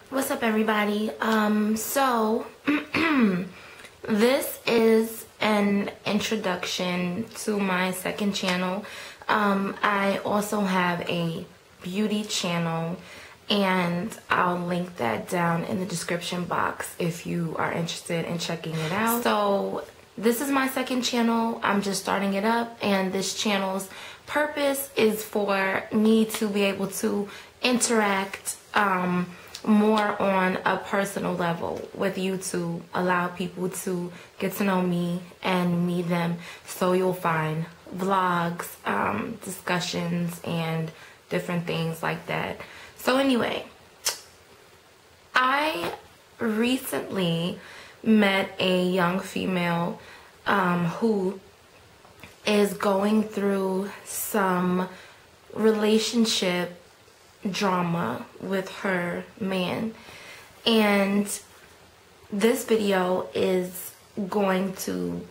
What's up, everybody? So this is an introduction to my second channel. I also have a beauty channel, and I'll link that down in the description box if you are interested in checking it out. So this is my second channel. I'm just starting it up, and this channel's purpose is for me to be able to interact more on a personal level with you, to allow people to get to know me and me them. So you'll find vlogs, discussions, and different things like that. So anyway, I recently met a young female who is going through some relationship drama with her man, and this video is going to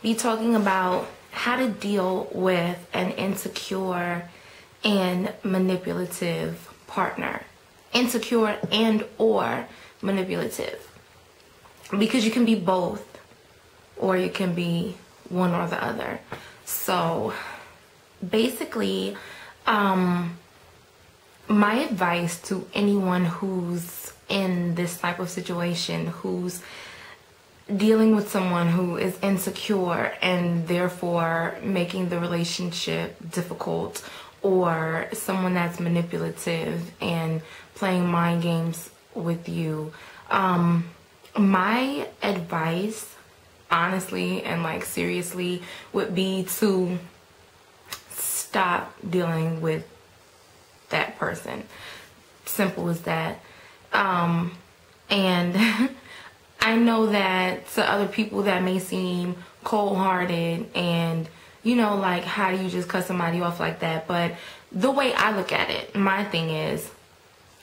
be talking about how to deal with an insecure and manipulative partner. Insecure and or manipulative, because you can be both, or you can be one or the other. So basically, my advice to anyone who's in this type of situation, who's dealing with someone who is insecure and therefore making the relationship difficult, or someone that's manipulative and playing mind games with you, my advice, honestly and like seriously, would be to stop dealing with that person. Simple as that. And I know that to other people that may seem cold-hearted and, you know, like, how do you just cut somebody off like that? But the way I look at it, my thing is,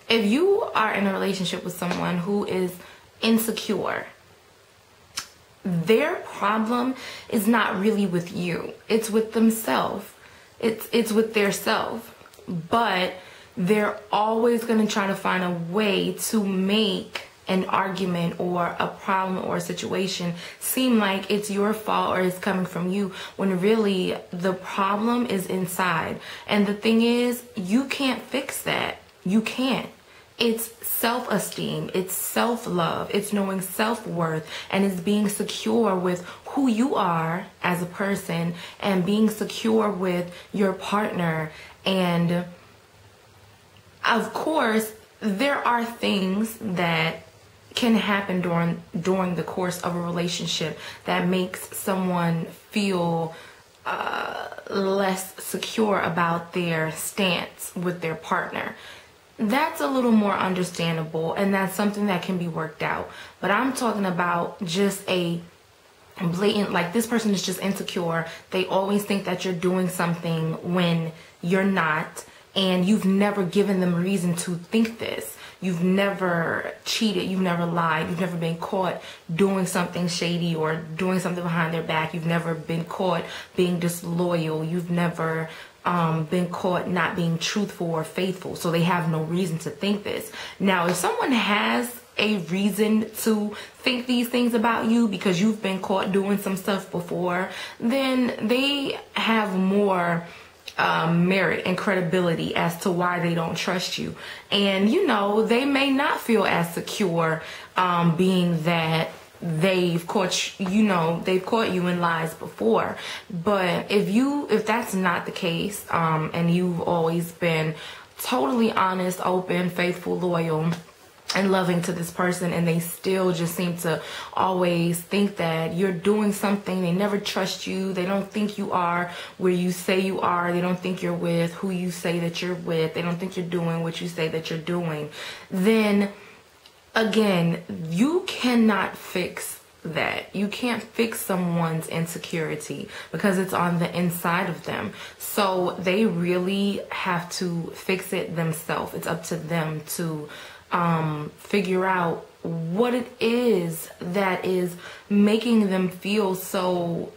if you are in a relationship with someone who is insecure, their problem is not really with you. It's with themselves. It's with their self. But they're always going to try to find a way to make an argument or a problem or a situation seem like it's your fault or it's coming from you, when really the problem is inside. And the thing is, you can't fix that. You can't. It's self-esteem, it's self-love, it's knowing self-worth, and it's being secure with who you are as a person and being secure with your partner. And of course, there are things that can happen during the course of a relationship that makes someone feel less secure about their stance with their partner. That's a little more understandable, and that's something that can be worked out. But I'm talking about just a blatant, like, this person is just insecure. They always think that you're doing something when you're not, and you've never given them reason to think this. You've never cheated, you've never lied, you've never been caught doing something shady or doing something behind their back. You've never been caught being disloyal. You've never been caught not being truthful or faithful. So they have no reason to think this. Now, if someone has a reason to think these things about you because you've been caught doing some stuff before, then they have more merit and credibility as to why they don't trust you. And, you know, they may not feel as secure, being that they've caught you in lies before. But if that's not the case, and you've always been totally honest, open, faithful, loyal, and loving to this person, and they still just seem to always think that you're doing something, they never trust you, they don't think you are where you say you are, they don't think you're with who you say that you're with, they don't think you're doing what you say that you're doing, then again, you cannot fix that. You can't fix someone's insecurity because it's on the inside of them. So they really have to fix it themselves. It's up to them to figure out what it is that is making them feel so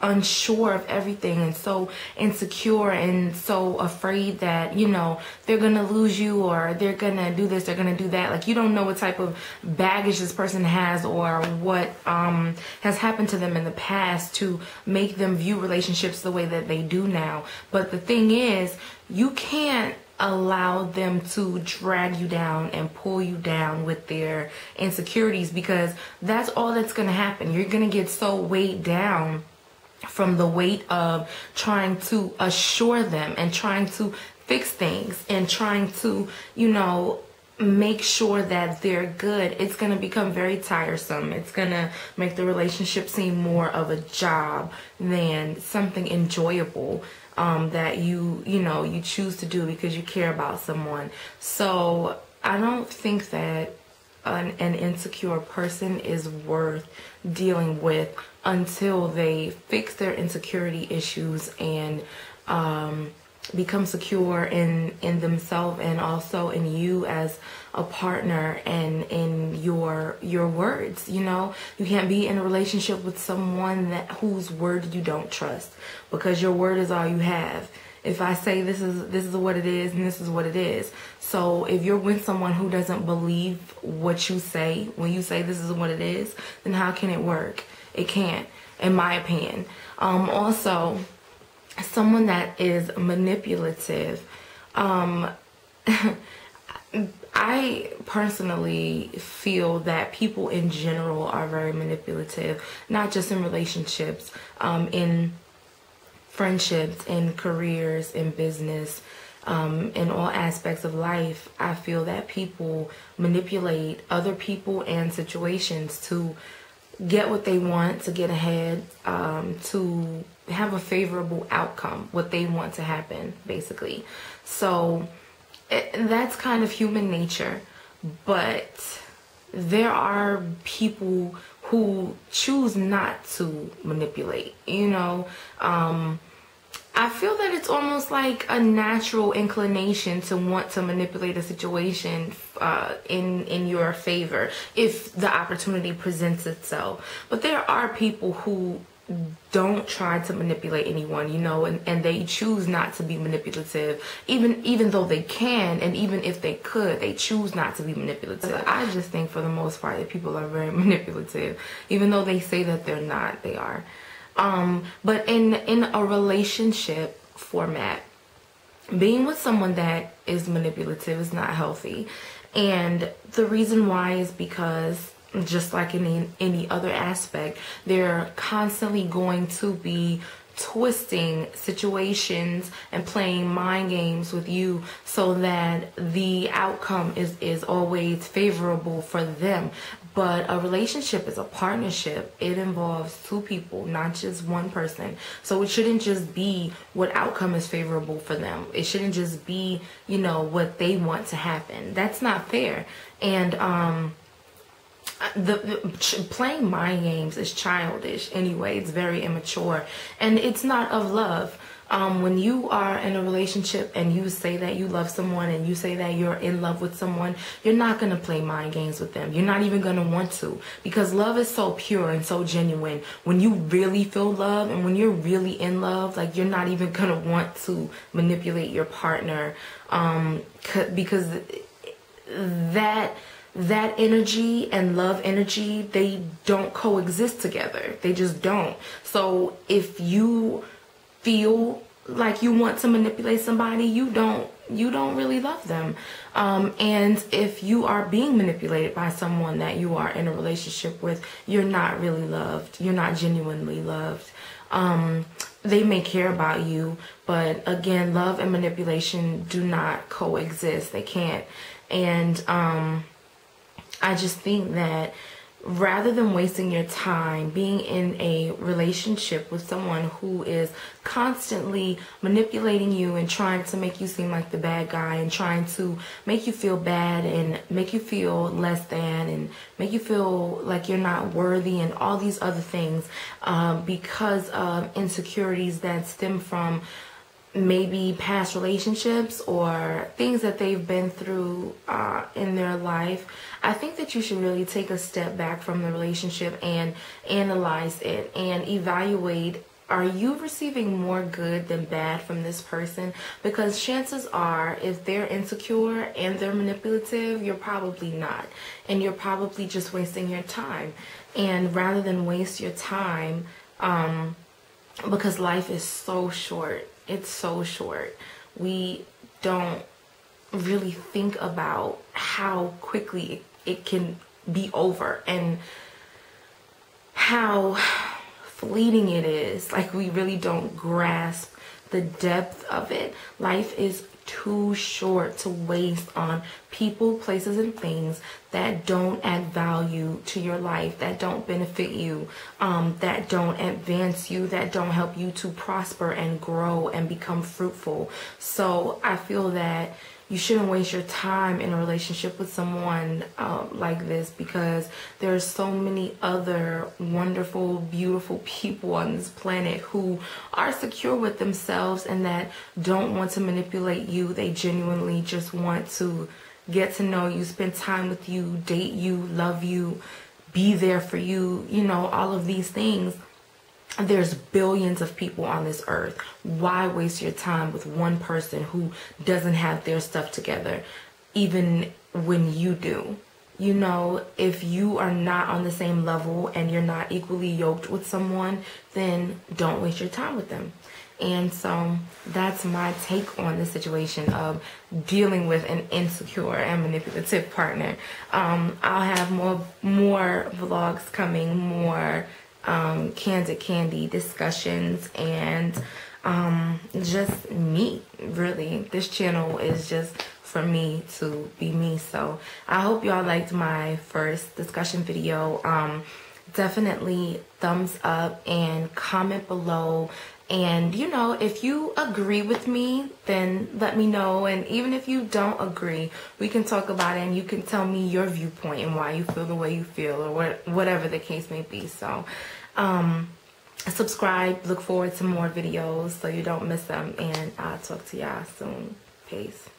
unsure of everything and so insecure and so afraid that, you know, they're gonna lose you or they're gonna do this, they're gonna do that. Like, you don't know what type of baggage this person has or what has happened to them in the past to make them view relationships the way that they do now. But the thing is, you can't allow them to drag you down and pull you down with their insecurities, because that's all that's gonna happen. You're gonna get so weighed down from the weight of trying to assure them and trying to fix things and trying to, you know, make sure that they're good. It's going to become very tiresome. It's going to make the relationship seem more of a job than something enjoyable that you choose to do because you care about someone. So I don't think that an insecure person is worth dealing with until they fix their insecurity issues and become secure in themselves and also in you as a partner and in your words. You know, you can't be in a relationship with someone whose word you don't trust, because your word is all you have. If I say this is what it is and this is what it is. So if you're with someone who doesn't believe what you say, when you say this is what it is, then how can it work? It can't, in my opinion. Also, someone that is manipulative, I personally feel that people in general are very manipulative, not just in relationships, in friendships, in careers, in business, in all aspects of life. I feel that people manipulate other people and situations to get what they want, to get ahead, to have a favorable outcome, what they want to happen, basically. So that's kind of human nature. But there are people who choose not to manipulate, you know. I feel that it's almost like a natural inclination to want to manipulate a situation in your favor if the opportunity presents itself. But there are people who don't try to manipulate anyone, you know, and they choose not to be manipulative, even though they can, and even if they could, they choose not to be manipulative. I just think for the most part that people are very manipulative, even though they say that they're not, they are. But in a relationship format, being with someone that is manipulative is not healthy. And the reason why is because, just like in any other aspect, they're constantly going to be twisting situations and playing mind games with you so that the outcome is always favorable for them. But a relationship is a partnership. It involves two people, not just one person. So it shouldn't just be what outcome is favorable for them. It shouldn't just be, you know, what they want to happen. That's not fair. And playing mind games is childish anyway. It's very immature, and it's not of love. When you are in a relationship and you say that you love someone and you say that you're in love with someone, you're not going to play mind games with them. You're not even going to want to, because love is so pure and so genuine. When you really feel love and when you're really in love, like, you're not even going to want to manipulate your partner, because that energy and love energy, they don't coexist together. They just don't. So if you feel like you want to manipulate somebody, you don't really love them. And if you are being manipulated by someone that you are in a relationship with, you're not really loved. You're not genuinely loved. They may care about you, but again, love and manipulation do not coexist. They can't. And I just think that rather than wasting your time being in a relationship with someone who is constantly manipulating you and trying to make you seem like the bad guy and trying to make you feel bad and make you feel less than and make you feel like you're not worthy and all these other things, because of insecurities that stem from maybe past relationships or things that they've been through in their life, I think that you should really take a step back from the relationship and analyze it and evaluate are you receiving more good than bad from this person? Because chances are, if they're insecure and they're manipulative, you're probably not. And you're probably just wasting your time. And rather than waste your time, because life is so short, it's so short, we don't really think about how quickly it can be over and how fleeting it is. Like, we really don't grasp the depth of it. Life is too short to waste on people, places, and things that don't add value to your life, that don't benefit you, that don't advance you, that don't help you to prosper and grow and become fruitful. So I feel that you shouldn't waste your time in a relationship with someone like this, because there are so many other wonderful, beautiful people on this planet who are secure with themselves and that don't want to manipulate you. They genuinely just want to get to know you, spend time with you, date you, love you, be there for you, you know, all of these things. There's billions of people on this earth. Why waste your time with one person who doesn't have their stuff together, even when you do? You know, if you are not on the same level and you're not equally yoked with someone, then don't waste your time with them. And so that's my take on the situation of dealing with an insecure and manipulative partner. I'll have more vlogs coming, more candid candy discussions, and just me, really. This channel is just for me to be me. So I hope y'all liked my first discussion video. Definitely thumbs up and comment below. And, you know, if you agree with me, then let me know. And even if you don't agree, we can talk about it and you can tell me your viewpoint and why you feel the way you feel, or whatever the case may be. So, subscribe, look forward to more videos so you don't miss them. And I'll talk to y'all soon. Peace.